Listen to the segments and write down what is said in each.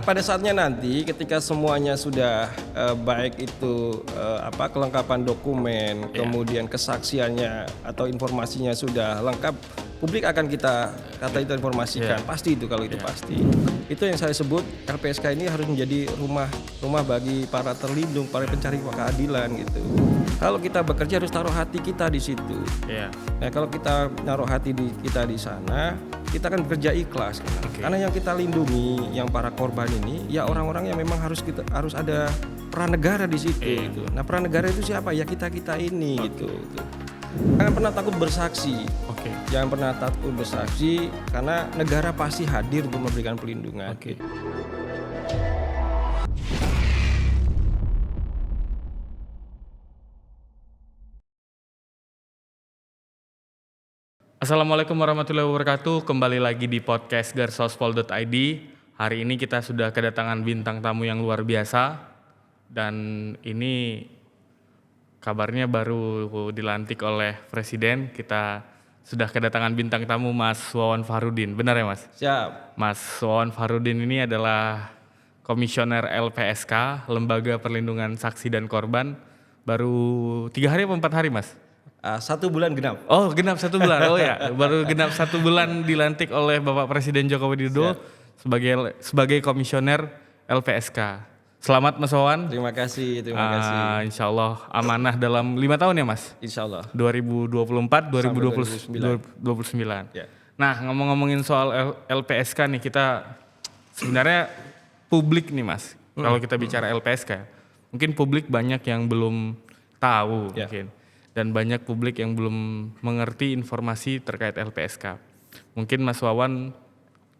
pada saatnya nanti ketika semuanya sudah baik itu kelengkapan dokumen, kemudian kesaksiannya atau informasinya sudah lengkap, publik akan kita informasikan. Pasti itu kalau itu pasti. Itu yang saya sebut LPSK ini harus menjadi rumah bagi para terlindung, para pencari keadilan gitu. Kalau kita bekerja harus taruh hati kita di situ. Nah, kalau kita naruh hati kita di sana, kita akan bekerja ikhlas. Karena yang kita lindungi, yang para korban ini, ya orang-orang yang memang harus ada peran negara di situ. Gitu. Nah, peran negara itu siapa? Ya kita ini gitu. Jangan pernah takut bersaksi. Jangan pernah takut bersaksi karena negara pasti hadir untuk memberikan pelindungan. Gitu. Assalamualaikum warahmatullahi wabarakatuh. Kembali lagi di podcast garsospol.id. Hari ini kita sudah kedatangan bintang tamu yang luar biasa. Dan ini kabarnya baru dilantik oleh Presiden. Kita sudah kedatangan bintang tamu Mas Wawan Fahrudin. Benar ya Mas? Siap. Mas Wawan Fahrudin ini adalah Komisioner LPSK, Lembaga Perlindungan Saksi dan Korban. Baru 3 hari atau 4 hari Mas? 1 bulan genap. Oh, genap 1 bulan. Oh ya, baru genap 1 bulan dilantik oleh Bapak Presiden Joko Widodo sebagai Komisioner LPSK. Selamat Mas Wawan. Terima kasih. Insya Allah amanah dalam 5 tahun ya Mas? Insya Allah. 2024-2029. Ya. Nah, ngomongin soal LPSK nih, kita sebenarnya publik nih Mas. Kalau kita bicara LPSK, mungkin publik banyak yang belum tahu mungkin. Dan banyak publik yang belum mengerti informasi terkait LPSK. Mungkin Mas Wawan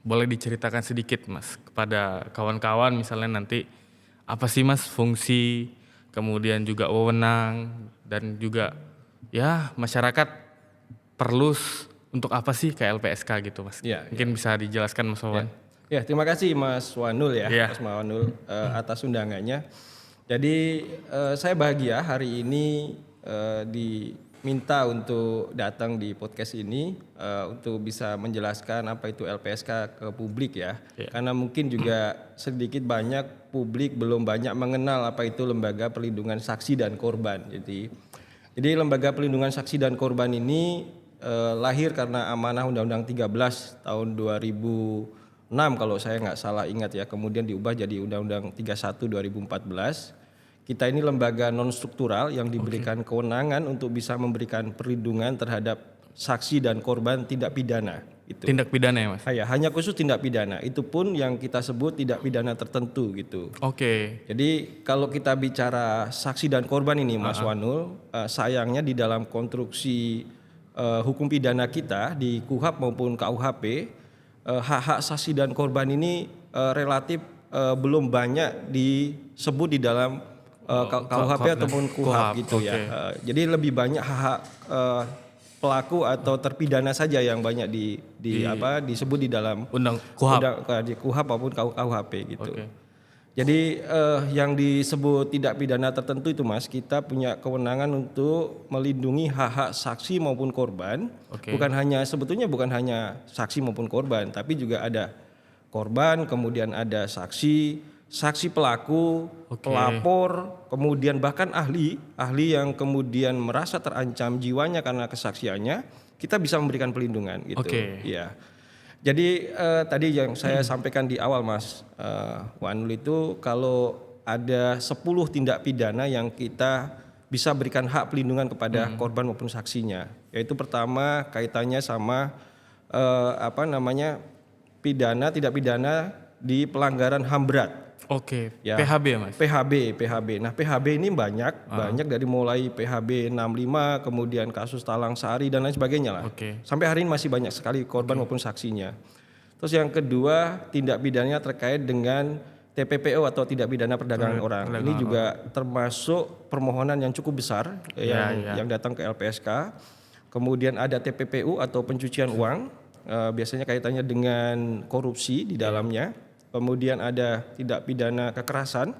boleh diceritakan sedikit Mas kepada kawan-kawan misalnya nanti apa sih Mas fungsi, kemudian juga wewenang dan juga ya masyarakat perlu untuk apa sih ke LPSK gitu Mas. Mungkin bisa dijelaskan Mas Wawan. Ya, terima kasih Mas Wanul Mas Wanul atas undangannya. Jadi saya bahagia hari ini diminta untuk datang di podcast ini untuk bisa menjelaskan apa itu LPSK ke publik ya. Karena mungkin juga sedikit banyak publik belum banyak mengenal apa itu Lembaga Perlindungan Saksi dan Korban. Jadi Lembaga Perlindungan Saksi dan Korban ini lahir karena amanah Undang-Undang 13 tahun 2006 kalau saya nggak salah ingat ya. Kemudian diubah jadi Undang-Undang 31 2014. Kita ini lembaga non-struktural yang diberikan kewenangan untuk bisa memberikan perlindungan terhadap saksi dan korban tindak pidana. Itu. Tindak pidana ya Mas? Hanya khusus tindak pidana. Itu pun yang kita sebut tindak pidana tertentu gitu. Jadi kalau kita bicara saksi dan korban ini Mas Wanul, sayangnya di dalam konstruksi hukum pidana kita di KUHP maupun KUHP, hak-hak saksi dan korban ini relatif belum banyak disebut di dalam KUHP ataupun KUHP gitu ya. Jadi lebih banyak hak pelaku atau terpidana saja yang banyak disebut di dalam KUHP maupun KUHP gitu. Jadi yang disebut tindak pidana tertentu itu Mas, kita punya kewenangan untuk melindungi hak-hak saksi maupun korban. Sebetulnya bukan hanya saksi maupun korban, tapi juga ada korban, kemudian ada saksi pelaku, pelapor, kemudian bahkan ahli yang kemudian merasa terancam jiwanya karena kesaksiannya, kita bisa memberikan pelindungan gitu. Ya. Jadi tadi yang saya sampaikan di awal Mas Wanul itu kalau ada 10 tindak pidana yang kita bisa berikan hak pelindungan kepada korban maupun saksinya. Yaitu pertama kaitannya sama tindak pidana di pelanggaran HAM berat. PHB ya Mas? PHB. Nah PHB ini banyak dari mulai PHB 65, kemudian kasus Talang Sari dan lain sebagainya lah. Sampai hari ini masih banyak sekali korban maupun saksinya. Terus yang kedua tindak pidananya terkait dengan TPPO atau tindak pidana perdagangan orang. Ini juga termasuk permohonan yang cukup besar yang datang ke LPSK. Kemudian ada TPPU atau pencucian uang, biasanya kaitannya dengan korupsi di dalamnya. Kemudian ada tindak pidana kekerasan,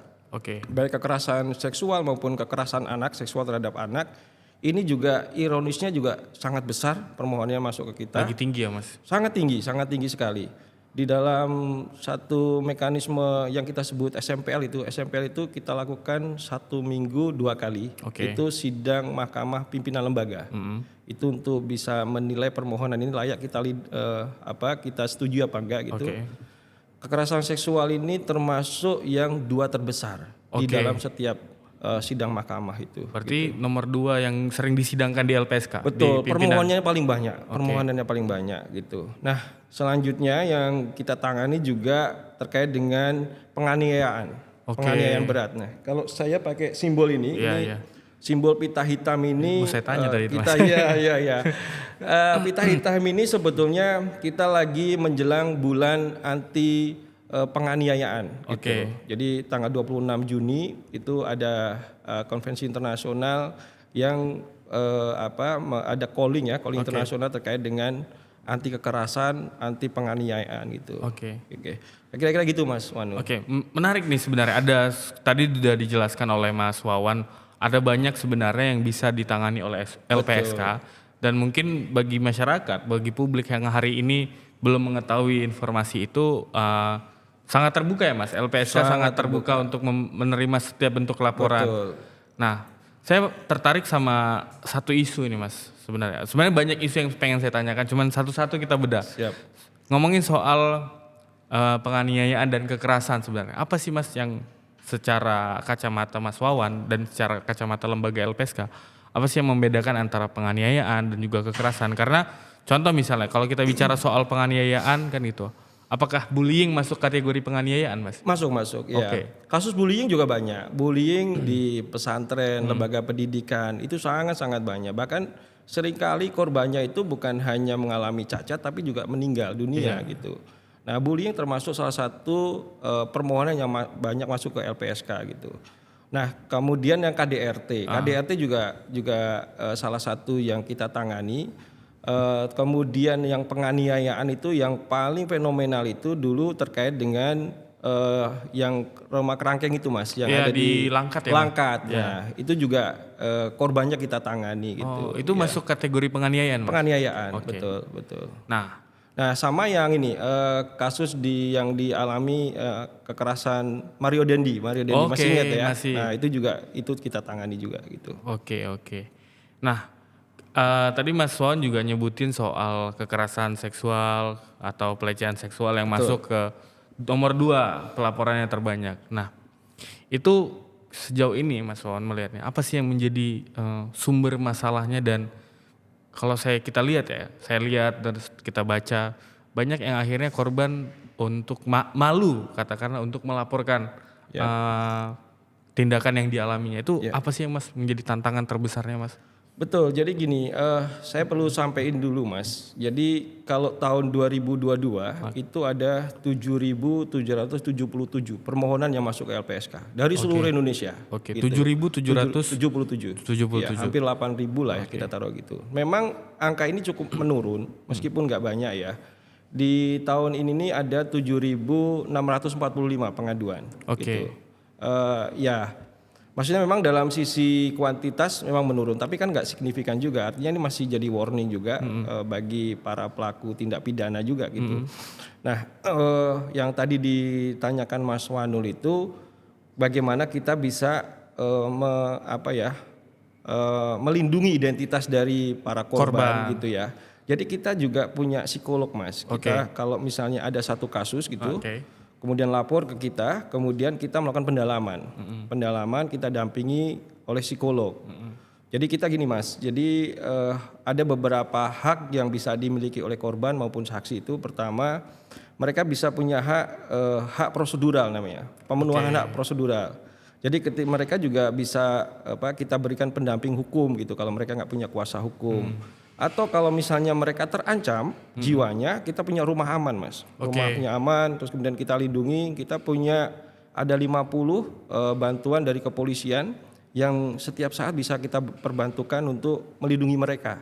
baik kekerasan seksual maupun kekerasan anak, seksual terhadap anak. Ini juga ironisnya juga sangat besar permohonannya masuk ke kita. Lagi tinggi ya Mas? Sangat tinggi sekali. di dalam satu mekanisme yang kita sebut SMPL itu kita lakukan 1 minggu 2 kali. Itu sidang mahkamah pimpinan lembaga. Itu untuk bisa menilai permohonan ini layak kita setuju apa enggak gitu. Kekerasan seksual ini termasuk yang 2 terbesar di dalam setiap sidang mahkamah itu. Berarti nomor 2 yang sering disidangkan di LPSK. Betul, permohonannya paling banyak. Permohonannya paling banyak gitu. Nah, selanjutnya yang kita tangani juga terkait dengan penganiayaan. Penganiayaan berat. Nah, kalau saya pakai simbol ini, simbol pita hitam ini saya tanya tadi kita pita hitam ini sebetulnya kita lagi menjelang bulan anti penganiayaan gitu. Jadi tanggal 26 Juni itu ada konvensi internasional yang ada calling internasional terkait dengan anti kekerasan, anti penganiayaan gitu. Kira-kira gitu Mas Wanu. Menarik nih sebenarnya. Tadi sudah dijelaskan oleh Mas Wawan, ada banyak sebenarnya yang bisa ditangani oleh LPSK. Dan mungkin bagi masyarakat, bagi publik yang hari ini belum mengetahui informasi itu, sangat terbuka ya Mas, LPSK sangat terbuka untuk menerima setiap bentuk laporan. Nah, saya tertarik sama satu isu ini Mas sebenarnya. Sebenarnya banyak isu yang pengen saya tanyakan, cuman satu-satu kita bedah. Ngomongin soal penganiayaan dan kekerasan sebenarnya. Apa sih Mas yang secara kacamata Mas Wawan dan secara kacamata lembaga LPSK, apa sih yang membedakan antara penganiayaan dan juga kekerasan? Karena contoh misalnya kalau kita bicara soal penganiayaan kan gitu. Apakah bullying masuk kategori penganiayaan, Mas? Masuk, ya. Kasus bullying juga banyak. Bullying di pesantren, lembaga pendidikan itu sangat-sangat banyak. Bahkan seringkali korbannya itu bukan hanya mengalami cacat, tapi juga meninggal dunia gitu. Nah, bullying termasuk salah satu permohonan yang banyak masuk ke LPSK gitu. Nah, kemudian yang KDRT, KDRT juga salah satu yang kita tangani. Kemudian yang penganiayaan itu yang paling fenomenal itu dulu terkait dengan yang rumah kerangkeng itu Mas, yang ada di Langkat ya. Langkat. Nah, itu juga korbannya kita tangani gitu. Itu masuk kategori penganiayaan, Mas? Penganiayaan, betul. Nah, sama yang ini kasus yang dialami kekerasan Mario Dendi masih ingat ya. Nah, itu kita tangani juga gitu. Nah, tadi Mas Wawan juga nyebutin soal kekerasan seksual atau pelecehan seksual yang masuk ke nomor 2 pelaporannya terbanyak. Nah, itu sejauh ini Mas Wawan melihatnya apa sih yang menjadi sumber masalahnya? Dan kalau kita lihat dan kita baca, banyak yang akhirnya korban untuk malu katakanlah untuk melaporkan tindakan yang dialaminya. Itu apa sih yang Mas menjadi tantangan terbesarnya Mas? Betul, jadi gini, saya perlu sampaikan dulu Mas. Jadi kalau tahun 2022 itu ada 7.777 permohonan yang masuk ke LPSK dari seluruh Indonesia. 7.777. Ya, hampir 8.000 lah ya kita taruh gitu. Memang angka ini cukup menurun meskipun nggak banyak ya. Di tahun ini nih ada 7.645 pengaduan. Gitu. Maksudnya memang dalam sisi kuantitas memang menurun, tapi kan nggak signifikan juga. Artinya ini masih jadi warning juga bagi para pelaku tindak pidana juga gitu. Nah, yang tadi ditanyakan Mas Wanul itu bagaimana kita bisa melindungi identitas dari para korban gitu ya. Jadi kita juga punya psikolog Mas. Kita kalau misalnya ada satu kasus gitu. Kemudian lapor ke kita, kemudian kita melakukan pendalaman. Pendalaman kita dampingi oleh psikolog. Jadi kita gini Mas, jadi ada beberapa hak yang bisa dimiliki oleh korban maupun saksi itu. Pertama, mereka bisa punya hak prosedural namanya, pemenuhan hak prosedural. Jadi mereka juga bisa kita berikan pendamping hukum gitu kalau mereka nggak punya kuasa hukum. Atau kalau misalnya mereka terancam jiwanya, kita punya rumah aman Mas. Rumahnya aman, terus kemudian kita lindungi, kita punya ada 50 bantuan dari kepolisian yang setiap saat bisa kita perbantukan untuk melindungi mereka.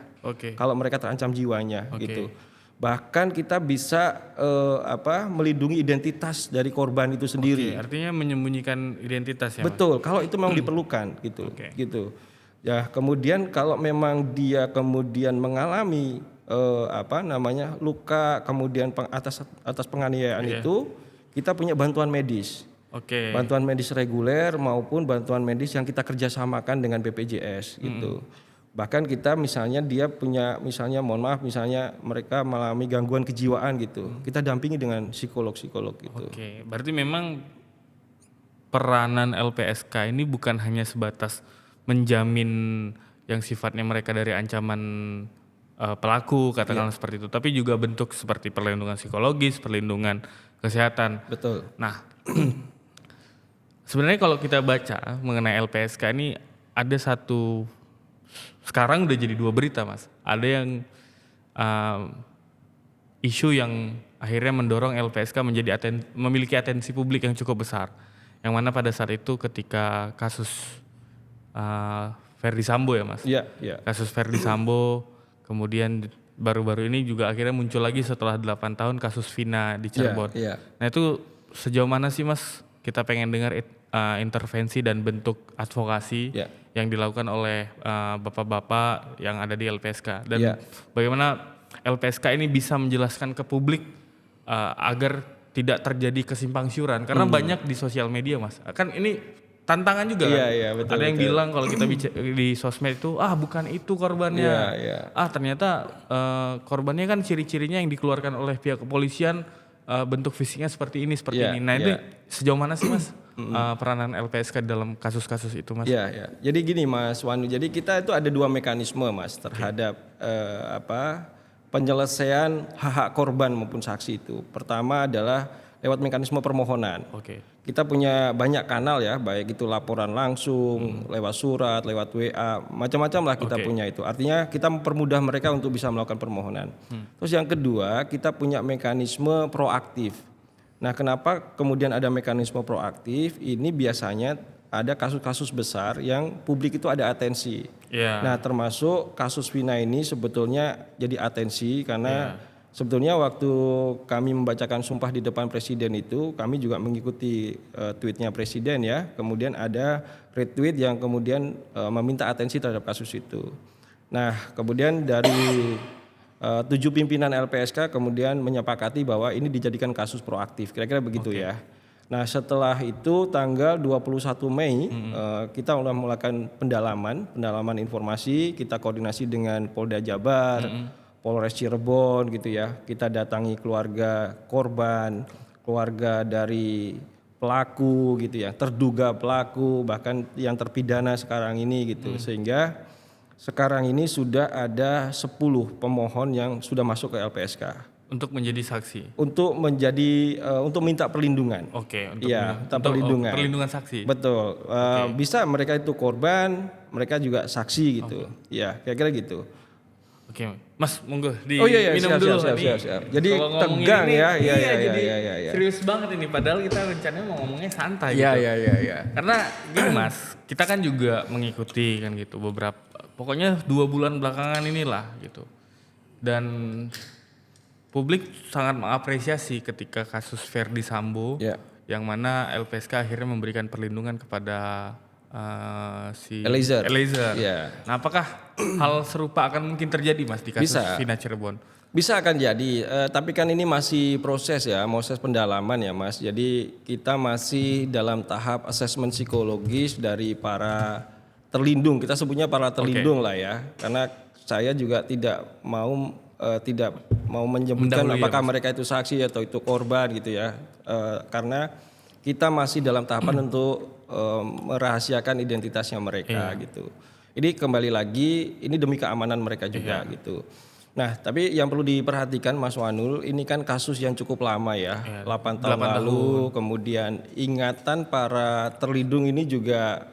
Kalau mereka terancam jiwanya gitu. Bahkan kita bisa melindungi identitas dari korban itu sendiri. Artinya menyembunyikan identitas ya Mas? Betul, kalau itu memang diperlukan gitu. Ya, kemudian kalau memang dia kemudian mengalami luka kemudian atas penganiayaan itu kita punya bantuan medis. Bantuan medis reguler maupun bantuan medis yang kita kerjasamakan dengan BPJS gitu. Bahkan kita misalnya dia punya misalnya mereka mengalami gangguan kejiwaan gitu. Kita dampingi dengan psikolog-psikolog gitu. Berarti memang peranan LPSK ini bukan hanya sebatas menjamin yang sifatnya mereka dari ancaman pelaku katakanlah seperti itu, tapi juga bentuk seperti perlindungan psikologis, perlindungan kesehatan. Betul. Nah, sebenarnya kalau kita baca mengenai LPSK ini ada satu, sekarang udah jadi 2 berita Mas. Ada yang isu yang akhirnya mendorong LPSK memiliki atensi publik yang cukup besar. Yang mana pada saat itu ketika kasus Ferdy Sambo ya Mas. Kasus Ferdy Sambo, kemudian baru-baru ini juga akhirnya muncul lagi setelah 8 tahun kasus Vina di Cirebon. Nah itu sejauh mana sih Mas kita pengen dengar intervensi dan bentuk advokasi yang dilakukan oleh bapak-bapak yang ada di LPSK dan bagaimana LPSK ini bisa menjelaskan ke publik agar tidak terjadi kesimpang siuran karena banyak di sosial media Mas. Kan ini tantangan juga kan. Betul, ada yang bilang kalau kita di sosmed itu bukan itu korbannya. Ternyata korbannya kan ciri-cirinya yang dikeluarkan oleh pihak kepolisian bentuk fisiknya seperti ini. Nah itu sejauh mana sih Mas peranan LPSK dalam kasus-kasus itu Mas? Jadi gini Mas Wanu, jadi kita itu ada 2 mekanisme Mas terhadap penyelesaian hak-hak korban maupun saksi itu. Pertama adalah lewat mekanisme permohonan. Kita punya banyak kanal ya, baik itu laporan langsung, lewat surat, lewat WA, macam-macam lah kita punya itu. Artinya kita mempermudah mereka untuk bisa melakukan permohonan. Terus yang kedua, kita punya mekanisme proaktif. Nah, kenapa kemudian ada mekanisme proaktif? Ini biasanya ada kasus-kasus besar yang publik itu ada atensi. Nah, termasuk kasus Vina ini sebetulnya jadi atensi karena sebetulnya waktu kami membacakan sumpah di depan presiden itu kami juga mengikuti tweetnya presiden ya. Kemudian ada retweet yang kemudian meminta atensi terhadap kasus itu. Nah kemudian dari 7 pimpinan LPSK kemudian menyepakati bahwa ini dijadikan kasus proaktif. Kira-kira begitu ya. Nah setelah itu tanggal 21 Mei kita sudah melakukan pendalaman informasi. Kita koordinasi dengan Polda Jabar, Polres Cirebon gitu ya. Kita datangi keluarga korban, keluarga dari pelaku gitu ya, terduga pelaku bahkan yang terpidana sekarang ini gitu. Sehingga sekarang ini sudah ada 10 pemohon yang sudah masuk ke LPSK untuk menjadi saksi. Untuk minta perlindungan. Minta perlindungan. Perlindungan saksi. Betul. Bisa mereka itu korban, mereka juga saksi gitu. Ya, kira-kira gitu. Mas, monggo minum dulu. Siap. Jadi tegang ini, ya. Iya. Serius banget ini. Padahal kita rencananya mau ngomongnya santai gitu. Iya. Karena gini Mas, kita kan juga mengikuti kan gitu beberapa, pokoknya 2 bulan belakangan inilah gitu. Dan publik sangat mengapresiasi ketika kasus Ferdy Sambo, yang mana LPSK akhirnya memberikan perlindungan kepada si Eliezer. Nah, apakah hal serupa akan mungkin terjadi Mas di kasus Vina Cirebon? Bisa akan jadi, tapi kan ini masih proses pendalaman ya Mas. Jadi kita masih dalam tahap asesmen psikologis dari para terlindung. Kita sebutnya para terlindung lah ya, karena saya juga tidak mau menyebutkan apakah mereka itu saksi atau itu korban gitu ya, karena kita masih dalam tahapan untuk merahasiakan identitasnya mereka gitu. Ini kembali lagi ini demi keamanan mereka juga gitu. Nah, tapi yang perlu diperhatikan Mas Wanul, ini kan kasus yang cukup lama ya, 8 tahun lalu. Kemudian ingatan para terlindung ini juga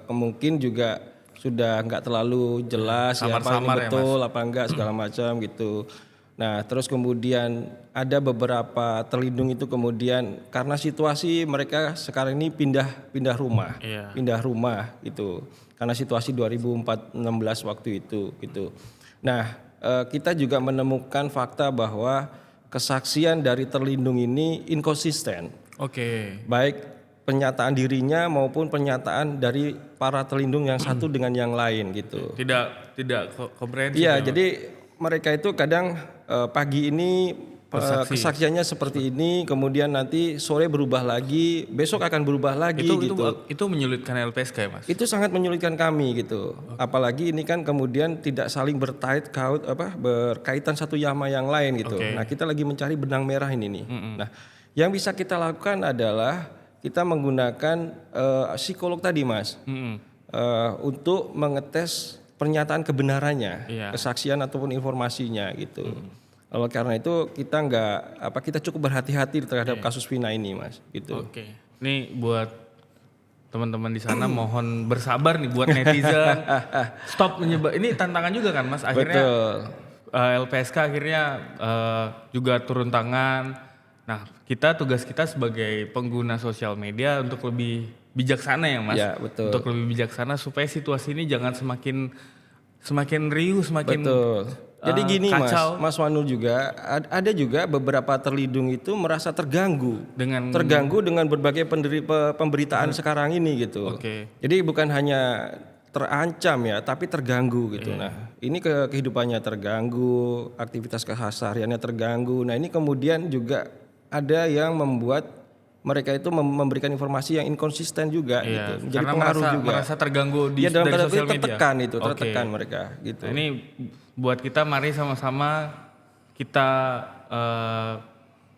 mungkin juga sudah nggak terlalu jelas ya, apa ini betul apa enggak segala macam gitu. Nah, terus kemudian ada beberapa terlindung itu kemudian karena situasi mereka sekarang ini pindah rumah itu karena situasi 2016 waktu itu gitu. Nah, kita juga menemukan fakta bahwa kesaksian dari terlindung ini inkonsisten. Baik pernyataan dirinya maupun pernyataan dari para terlindung yang satu dengan yang lain gitu. Tidak komprehensif. Iya, jadi mereka itu kadang pagi ini kesaksiannya seperti ini, kemudian nanti sore berubah lagi, besok akan berubah lagi gitu. Itu menyulitkan LPSK ya Mas? Itu sangat menyulitkan kami gitu. Apalagi ini kan kemudian tidak saling berkaitan satu sama yang lain gitu. Nah kita lagi mencari benang merah ini nih. Nah yang bisa kita lakukan adalah kita menggunakan psikolog tadi Mas, untuk mengetes pernyataan kebenarannya, kesaksian ataupun informasinya gitu. Oleh karena itu kita cukup berhati-hati terhadap kasus Vina ini Mas gitu. Oke. Ini buat teman-teman di sana mohon bersabar nih buat netizen. Stop menyebar. Ini tantangan juga kan Mas. Akhirnya LPSK akhirnya juga turun tangan. Nah, tugas kita sebagai pengguna sosial media untuk lebih bijaksana ya Mas. Ya, betul. Untuk lebih bijaksana supaya situasi ini jangan semakin riuh, semakin Jadi gini kacau. Mas Wanul juga ada juga beberapa terlindung itu merasa terganggu dengan berbagai pemberitaan sekarang ini gitu. Jadi bukan hanya terancam ya, tapi terganggu gitu. Nah, ini kehidupannya terganggu, aktivitas kesehariannya terganggu. Nah, ini kemudian juga ada yang membuat mereka itu memberikan informasi yang inkonsisten juga gitu. Jadi pengaruh juga. Merasa terganggu dari sosial media. Tertekan mereka gitu. Nah, ini buat kita mari sama-sama kita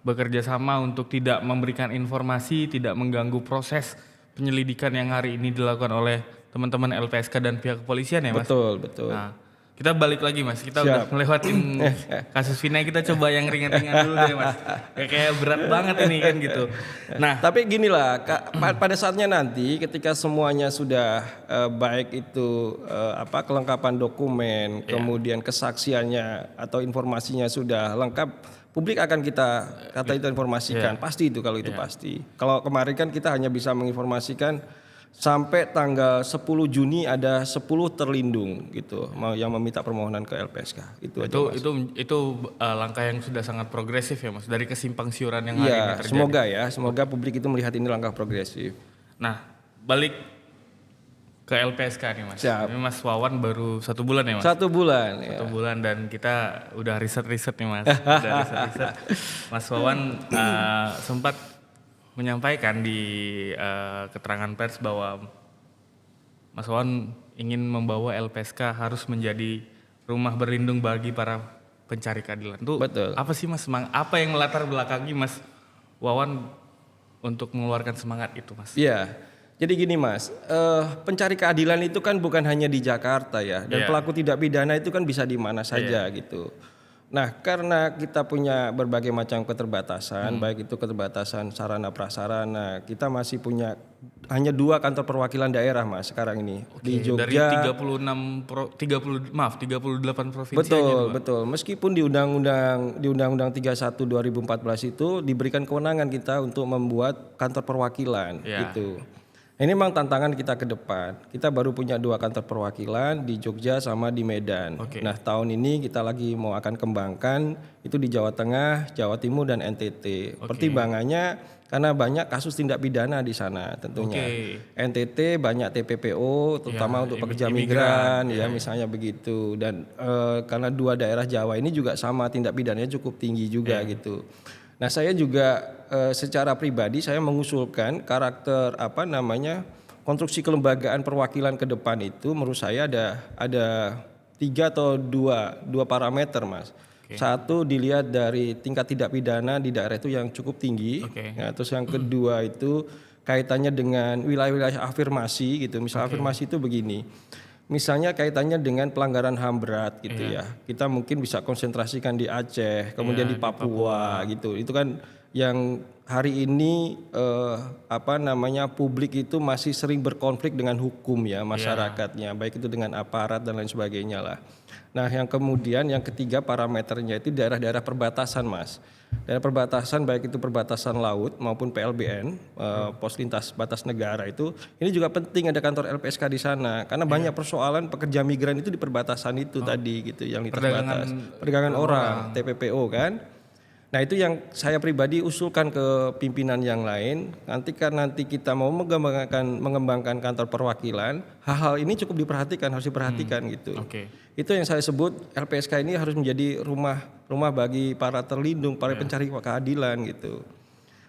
bekerja sama untuk tidak memberikan informasi, tidak mengganggu proses penyelidikan yang hari ini dilakukan oleh teman-teman LPSK dan pihak kepolisian ya Mas. Betul. Nah, kita balik lagi Mas, kita udah melewatin kasus Vina, kita coba yang ringan-ringan dulu deh Mas. Kayak berat banget ini kan gitu. Nah, tapi ginilah, pada saatnya nanti ketika semuanya sudah baik itu kelengkapan dokumen, kemudian kesaksiannya atau informasinya sudah lengkap, publik akan kita informasikan, pasti itu kalau itu pasti. Kalau kemarin kan kita hanya bisa menginformasikan sampai tanggal 10 Juni ada 10 terlindung gitu yang meminta permohonan ke LPSK. Itu langkah yang sudah sangat progresif ya Mas dari kesimpang siuran yang hari ini terjadi. Semoga publik itu melihat ini langkah progresif. Nah, balik ke LPSK nih Mas. Ini Mas Wawan baru 1 bulan ya Mas? 1 bulan. 1 bulan dan kita udah riset nih Mas. Mas Wawan sempat menyampaikan di keterangan pers bahwa Mas Wawan ingin membawa LPSK harus menjadi rumah berlindung bagi para pencari keadilan. Itu apa sih Mas? Apa yang melatar belakangi Mas Wawan untuk mengeluarkan semangat itu Mas? Iya. Jadi gini Mas, pencari keadilan itu kan bukan hanya di Jakarta ya, dan pelaku tidak pidana itu kan bisa di mana saja gitu. Nah, karena kita punya berbagai macam keterbatasan, baik itu keterbatasan sarana prasarana, kita masih punya hanya 2 kantor perwakilan daerah Mas sekarang ini di Jogja. Dari 38 provinsi. Betul. Meskipun di Undang-Undang 31 2014 itu diberikan kewenangan kita untuk membuat kantor perwakilan gitu. Ini memang tantangan kita ke depan. Kita baru punya 2 kantor perwakilan di Jogja sama di Medan. Nah, tahun ini kita lagi mau akan kembangkan itu di Jawa Tengah, Jawa Timur dan NTT. Pertimbangannya karena banyak kasus tindak pidana di sana tentunya. NTT banyak TPPO terutama untuk pekerja migran ya misalnya begitu, dan karena 2 daerah Jawa ini juga sama tindak pidananya cukup tinggi juga gitu. Nah, saya juga secara pribadi saya mengusulkan karakter konstruksi kelembagaan perwakilan ke depan itu menurut saya ada 3 atau 2 parameter Mas. Satu dilihat dari tingkat tidak pidana di daerah itu yang cukup tinggi. Ya, terus yang kedua itu kaitannya dengan wilayah-wilayah afirmasi gitu. Misal afirmasi itu begini. Misalnya kaitannya dengan pelanggaran HAM berat gitu ya. Kita mungkin bisa konsentrasikan di Aceh, kemudian di Papua gitu. Itu kan yang hari ini publik itu masih sering berkonflik dengan hukum ya masyarakatnya, baik itu dengan aparat dan lain sebagainya lah. Nah, yang kemudian yang ketiga parameternya itu daerah-daerah perbatasan Mas. Daerah perbatasan baik itu perbatasan laut maupun PLBN, pos lintas batas negara itu, ini juga penting ada kantor LPSK di sana karena banyak persoalan pekerja migran itu di perbatasan itu tadi gitu yang lintas batas. Perdagangan orang, TPPO kan. Nah itu yang saya pribadi usulkan ke pimpinan yang lain. Nanti kita mau mengembangkan kantor perwakilan, hal-hal ini cukup diperhatikan, harus diperhatikan gitu. Itu yang saya sebut LPSK ini harus menjadi rumah bagi para terlindung, para pencari keadilan gitu.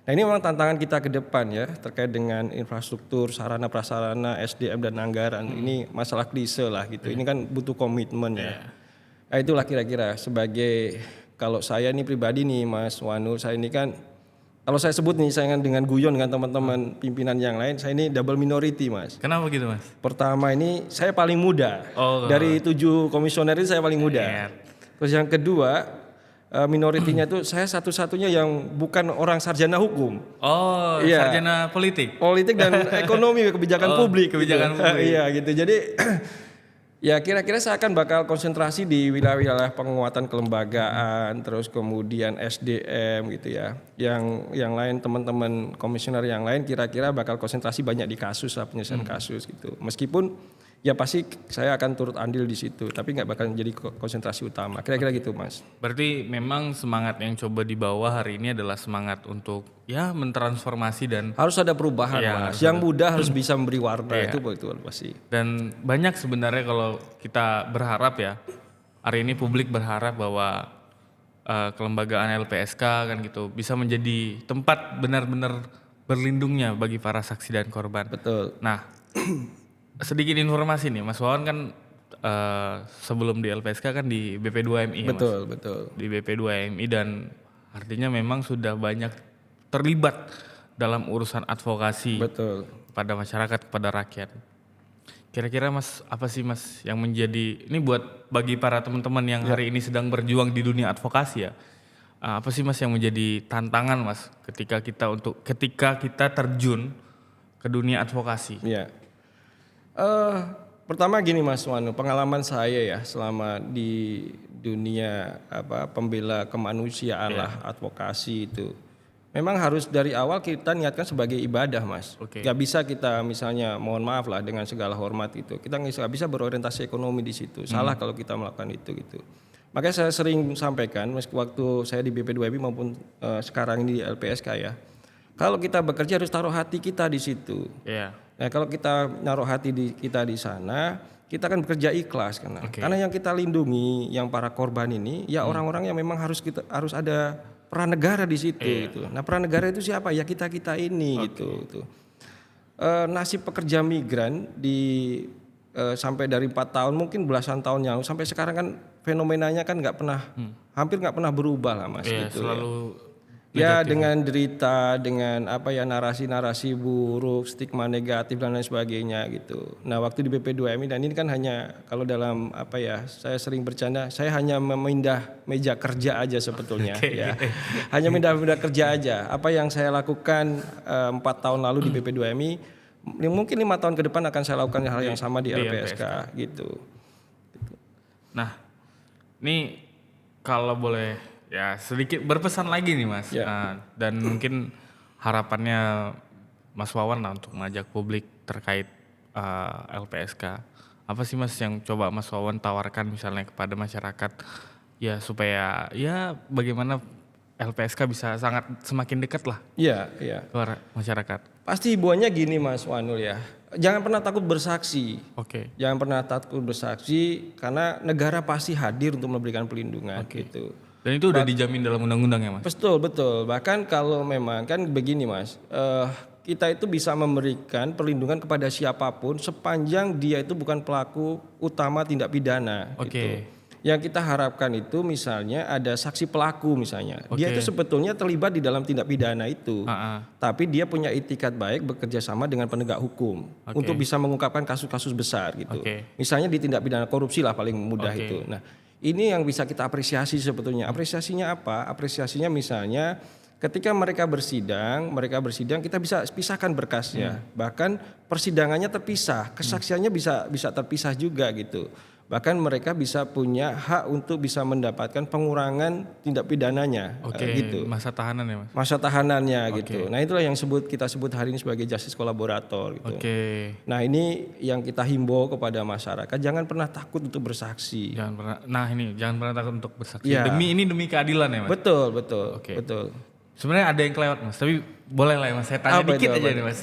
Nah ini memang tantangan kita ke depan ya, terkait dengan infrastruktur, sarana prasarana, SDM dan anggaran. Ini masalah klise lah gitu. Ini kan butuh komitmen ya. Nah itulah kira-kira sebagai, kalau saya ini pribadi nih Mas Wanul, saya ini kan kalau saya sebut nih saya dengan guyon dengan teman-teman pimpinan yang lain, saya ini double minority Mas. Kenapa gitu Mas? Pertama ini saya paling muda. Dari 7 komisioner ini saya paling muda. Terus yang kedua minoritinya itu saya satu-satunya yang bukan orang sarjana hukum. Sarjana politik. Politik dan ekonomi, kebijakan publik. Kebijakan publik. Iya gitu. Jadi ya kira-kira saya akan bakal konsentrasi di wilayah-wilayah penguatan kelembagaan, terus kemudian SDM gitu ya. Yang lain teman-teman komisioner yang lain kira-kira bakal konsentrasi banyak di kasus lah, penyelesaian kasus gitu. Meskipun ya pasti saya akan turut andil di situ, tapi nggak bakal jadi konsentrasi utama. Kira-kira gitu Mas. Berarti memang semangat yang coba dibawa hari ini adalah semangat untuk ya mentransformasi dan harus ada perubahan Mas. Yang muda harus bisa memberi warna itu pasti. Dan banyak sebenarnya kalau kita berharap ya, hari ini publik berharap bahwa kelembagaan LPSK kan gitu bisa menjadi tempat benar-benar berlindungnya bagi para saksi dan korban. Betul. Nah, sedikit informasi nih, Mas Wawan kan sebelum di LPSK kan di BP2MI ya Mas? Betul. Di BP2MI dan artinya memang sudah banyak terlibat dalam urusan advokasi pada masyarakat, kepada rakyat. Kira-kira Mas, apa sih Mas yang menjadi, ini buat bagi para teman-teman yang hari ini sedang berjuang di dunia advokasi ya, apa sih Mas yang menjadi tantangan Mas ketika kita terjun ke dunia advokasi? Iya. Pertama gini Mas Wanu, pengalaman saya ya selama di dunia pembela kemanusiaan lah, advokasi itu, memang harus dari awal kita niatkan sebagai ibadah Mas. Gak bisa kita misalnya, mohon maaf lah dengan segala hormat itu, kita gak bisa berorientasi ekonomi di situ. Salah kalau kita melakukan itu gitu. Makanya saya sering sampaikan, waktu saya di BP2MI maupun sekarang ini di LPSK ya, kalau kita bekerja harus taruh hati kita di situ. Nah kalau kita naruh hati kita di sana, kita akan bekerja ikhlas karena yang kita lindungi, yang para korban ini, ya orang-orang yang memang harus ada peran negara di situ. Gitu. Nah peran negara itu siapa? Ya kita ini gitu. Nasib pekerja migran sampai dari 4 tahun mungkin belasan tahun yang sampai sekarang kan fenomenanya kan hampir nggak pernah berubah lah Mas. Gitu, selalu ya dengan derita, dengan narasi-narasi buruk, stigma negatif dan lain sebagainya gitu. Nah waktu di BP2MI, dan ini kan hanya kalau dalam saya sering bercanda, saya hanya memindah meja kerja aja sebetulnya. Ya. Hanya mindah kerja aja. Apa yang saya lakukan 4 tahun lalu di BP2MI, mungkin 5 tahun ke depan akan saya lakukan hal yang sama di LPSK gitu. Nah ini kalau boleh ya sedikit berpesan lagi nih Mas, dan mungkin harapannya Mas Wawan lah untuk mengajak publik terkait LPSK. Apa sih Mas yang coba Mas Wawan tawarkan misalnya kepada masyarakat ya supaya ya bagaimana LPSK bisa semakin dekat lah ke masyarakat. Pasti hibuannya gini Mas Wanul ya, jangan pernah takut bersaksi. Jangan pernah takut bersaksi karena negara pasti hadir untuk memberikan perlindungan gitu. Dan itu udah dijamin dalam undang-undang ya Mas? Betul. Bahkan kalau memang kan begini Mas, kita itu bisa memberikan perlindungan kepada siapapun sepanjang dia itu bukan pelaku utama tindak pidana. Gitu. Yang kita harapkan itu misalnya ada saksi pelaku misalnya, dia itu sebetulnya terlibat di dalam tindak pidana itu, tapi dia punya itikat baik bekerja sama dengan penegak hukum untuk bisa mengungkapkan kasus-kasus besar gitu. Misalnya di tindak pidana korupsi lah paling mudah itu. Nah ini yang bisa kita apresiasi sebetulnya. Apresiasinya apa? Apresiasinya misalnya ketika mereka bersidang kita bisa pisahkan berkasnya. Bahkan persidangannya terpisah, kesaksiannya bisa terpisah juga gitu. Bahkan mereka bisa punya hak untuk bisa mendapatkan pengurangan tindak pidananya. Gitu. Masa tahanan ya Mas? Masa tahanannya gitu. Nah itulah yang kita sebut hari ini sebagai justice kolaborator gitu. Nah ini yang kita himbau kepada masyarakat, jangan pernah takut untuk bersaksi. Jangan pernah takut untuk bersaksi. Ya. Demi keadilan ya Mas? Betul. Sebenarnya ada yang kelewat Mas, tapi boleh lah ya Mas, saya tanya dikit aja nih Mas.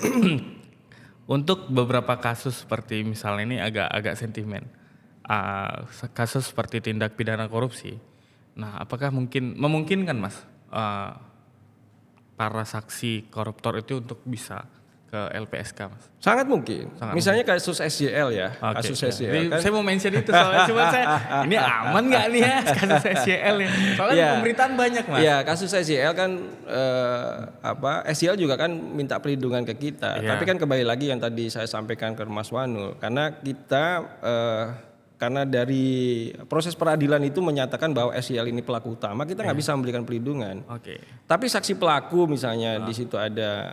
Untuk beberapa kasus seperti misalnya ini agak sentimen. Kasus seperti tindak pidana korupsi. Nah, apakah memungkinkan Mas para saksi koruptor itu untuk bisa ke LPSK Mas? Sangat mungkin. Misalnya kasus SJL ya. Kasus SJL kan. Saya mau mention itu soalnya cuma ini aman nggak nih ya kasus SJL ya? Soalnya pemberitaan banyak Mas. Iya, kasus SJL kan SJL juga kan minta perlindungan ke kita. Tapi kan kembali lagi yang tadi saya sampaikan ke Mas Wanul, karena kita karena dari proses peradilan itu menyatakan bahwa SJL ini pelaku utama, kita nggak bisa memberikan perlindungan. Tapi saksi pelaku misalnya di situ ada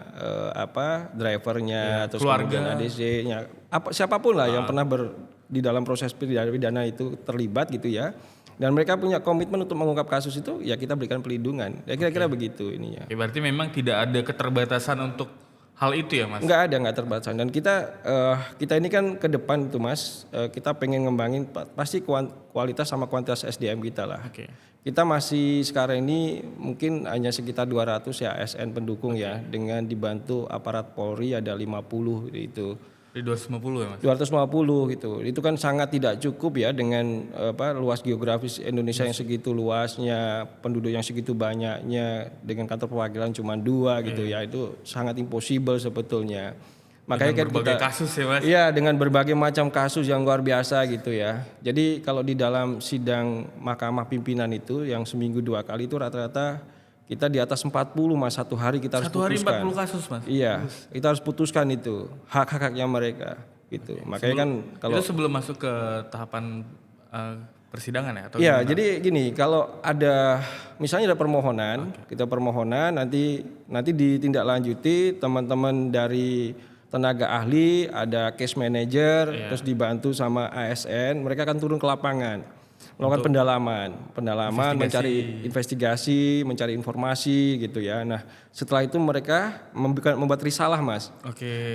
drivernya, terus kemudian ADC-nya, siapapun lah yang pernah di dalam proses pidana itu terlibat gitu ya. Dan mereka punya komitmen untuk mengungkap kasus itu, ya kita berikan perlindungan. Ya kira-kira begitu ininya. Berarti memang tidak ada keterbatasan untuk hal itu ya Mas? Nggak terbatas. Dan kita ini kan ke depan tuh Mas, kita pengen ngembangin pasti kualitas sama kuantitas SDM kita lah. Kita masih sekarang ini mungkin hanya sekitar 200 ya ASN pendukung ya, dengan dibantu aparat Polri ada 50 itu. Di 250 ya Mas? 250 gitu. Itu kan sangat tidak cukup ya dengan luas geografis Indonesia yang segitu luasnya, penduduk yang segitu banyaknya, dengan kantor perwakilan cuma 2 gitu ya. Itu sangat impossible sebetulnya. Makanya dengan berbagai kasus ya Mas? Iya, dengan berbagai macam kasus yang luar biasa gitu ya. Jadi kalau di dalam sidang mahkamah pimpinan itu yang seminggu 2 kali itu rata-rata kita di atas 40 Mas, satu hari kita harus putuskan. Satu hari 40 kasus Mas? Iya, kita harus putuskan itu hak-haknya mereka gitu. Makanya kan kalau itu sebelum masuk ke tahapan persidangan ya? Iya, jadi gini, kalau ada misalnya ada permohonan, kita permohonan nanti ditindaklanjuti teman-teman dari tenaga ahli, ada case manager, terus dibantu sama ASN, mereka akan turun ke lapangan. Melakukan pendalaman, mencari investigasi, mencari informasi gitu ya. Nah, setelah itu mereka membuat risalah Mas.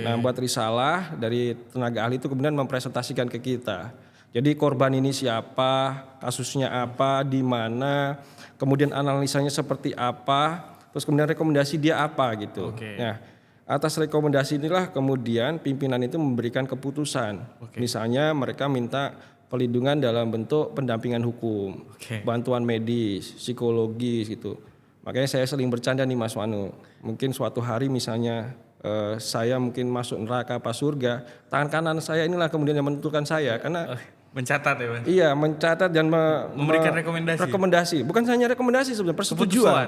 Nah, membuat risalah dari tenaga ahli itu kemudian mempresentasikan ke kita. Jadi korban ini siapa, kasusnya apa, di mana, kemudian analisanya seperti apa, terus kemudian rekomendasi dia apa gitu. Nah, atas rekomendasi inilah kemudian pimpinan itu memberikan keputusan. Misalnya mereka minta perlindungan dalam bentuk pendampingan hukum, bantuan medis, psikologis gitu. Makanya saya sering bercanda nih Mas Wanu. Mungkin suatu hari misalnya saya mungkin masuk neraka apa surga, tangan kanan saya inilah kemudian yang menentukan saya, karena mencatat ya Mas? Iya, mencatat dan memberikan rekomendasi. Bukan hanya rekomendasi sebenarnya, persetujuan.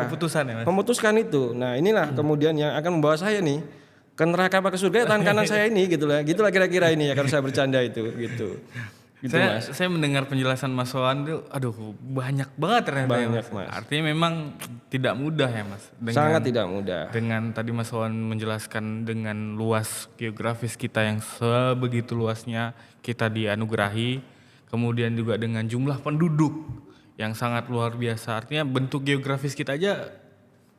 Keputusan ya Mas? Memutuskan itu. Nah inilah kemudian yang akan membawa saya nih ke neraka apa ke surga, tangan kanan saya ini gitulah kira-kira ini ya, kalau saya bercanda itu gitu. Saya mendengar penjelasan Mas Wawan itu, aduh banyak banget ternyata. Banyak Mas. Artinya memang tidak mudah ya Mas. Sangat tidak mudah. Dengan tadi Mas Wawan menjelaskan dengan luas geografis kita yang sebegitu luasnya kita dianugerahi, kemudian juga dengan jumlah penduduk yang sangat luar biasa. Artinya bentuk geografis kita aja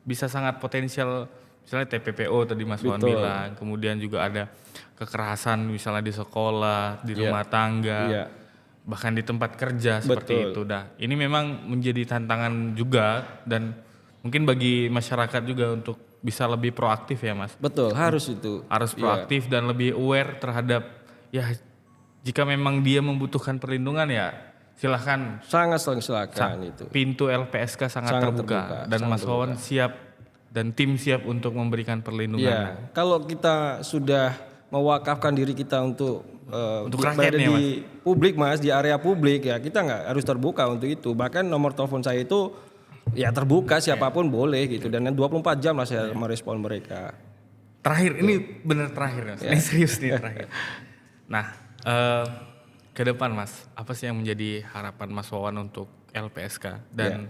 bisa sangat potensial. Misalnya TPPO tadi Mas Wawan bilang, kemudian juga ada kekerasan misalnya di sekolah, di rumah tangga, bahkan di tempat kerja seperti itu. Nah, ini memang menjadi tantangan juga dan mungkin bagi masyarakat juga untuk bisa lebih proaktif ya Mas. Betul, harus itu. Harus proaktif dan lebih aware terhadap ya jika memang dia membutuhkan perlindungan ya silahkan. Sangat silakan itu. Pintu LPSK sangat terbuka dan Mas Wawan siap dan tim siap untuk memberikan perlindungan. Iya, kalau kita sudah mewakafkan diri kita untuk berada di publik Mas, di area publik ya, kita nggak harus terbuka untuk itu. Bahkan nomor telepon saya itu ya terbuka, siapapun boleh gitu, dan 24 jam lah saya merespon mereka. Terakhir, ini benar terakhir Mas, ini serius nih terakhir. Nah, ke depan Mas, apa sih yang menjadi harapan Mas Wawan untuk LPSK dan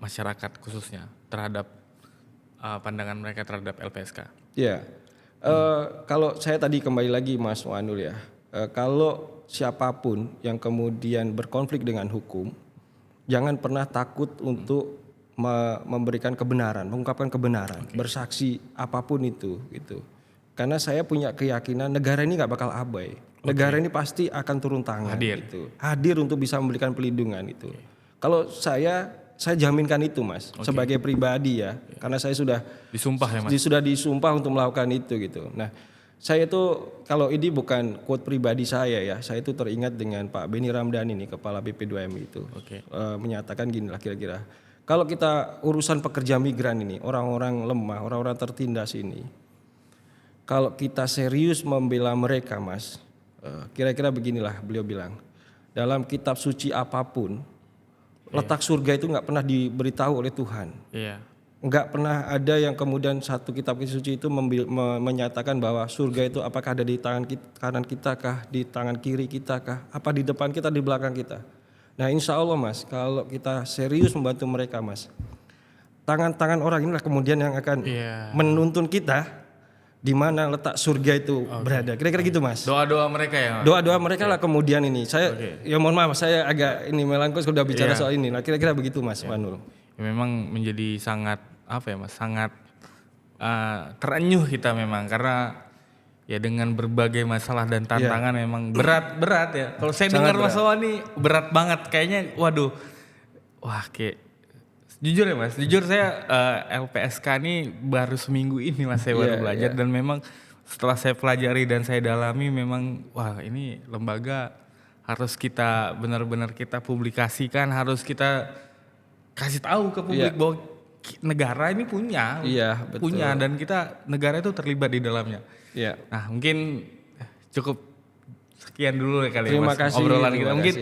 masyarakat khususnya terhadap pandangan mereka terhadap LPSK? Kalau saya tadi kembali lagi Mas Wanul ya, kalau siapapun yang kemudian berkonflik dengan hukum, jangan pernah takut untuk memberikan kebenaran, mengungkapkan kebenaran, bersaksi apapun itu gitu. Karena saya punya keyakinan negara ini nggak bakal abai. Negara ini pasti akan turun tangan gitu. Hadir untuk bisa memberikan pelindungan itu. Kalau saya jaminkan itu, Mas, sebagai pribadi ya. Karena saya sudah disumpah ya, Mas. Sudah disumpah untuk melakukan itu gitu. Nah, saya tuh kalau ini bukan quote pribadi saya ya. Saya itu teringat dengan Pak Beni Ramdhani nih, kepala BP2M itu. Menyatakan gini lah kira-kira. Kalau kita urusan pekerja migran ini, orang-orang lemah, orang-orang tertindas ini, kalau kita serius membela mereka, Mas, kira-kira beginilah beliau bilang. Dalam kitab suci apapun, letak surga itu nggak pernah diberitahu oleh Tuhan. Nggak pernah ada yang kemudian satu kitab suci itu menyatakan bahwa surga itu apakah ada di tangan kanan kita kah, di tangan kiri kita kah, apa di depan kita, di belakang kita. Nah insya Allah, Mas, kalau kita serius membantu mereka, Mas, tangan-tangan orang inilah kemudian yang akan menuntun kita di mana letak surga itu berada. Kira-kira gitu, Mas. Doa-doa mereka ya. Doa-doa mereka lah kemudian ini. Saya ya mohon maaf, saya agak ini melankos sudah bicara soal ini. Nah, kira-kira begitu, Mas Wanul. Ya, memang menjadi sangat Mas, sangat terenyuh kita memang karena ya dengan berbagai masalah dan tantangan memang berat ya. Kalau saya dengar masalah ini berat banget kayaknya. Waduh. Wah, kayak jujur ya, Mas, saya LPSK ini baru seminggu ini, Mas, saya baru belajar dan memang setelah saya pelajari dan saya dalami memang wah ini lembaga harus kita benar-benar kita publikasikan, harus kita kasih tahu ke publik bahwa negara ini punya dan kita negara itu terlibat di dalamnya. Nah mungkin cukup sekian dulu ya kali, Mas, obrolan kita mungkin.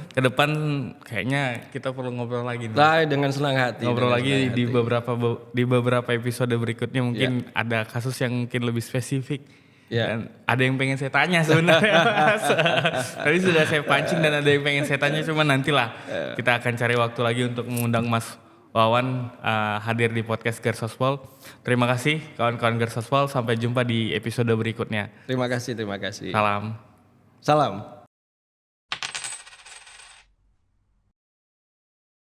Ke depan kayaknya kita perlu ngobrol lagi nih. Lah dengan senang hati. Ngobrol lagi di beberapa episode berikutnya mungkin ada kasus yang mungkin lebih spesifik. Dan ada yang pengen saya tanya sebenarnya. Tadi sudah saya pancing dan ada yang pengen saya tanya, cuma nantilah kita akan cari waktu lagi untuk mengundang Mas Wawan hadir di podcast Gersospol. Terima kasih kawan-kawan Gersospol, sampai jumpa di episode berikutnya. Terima kasih. Salam.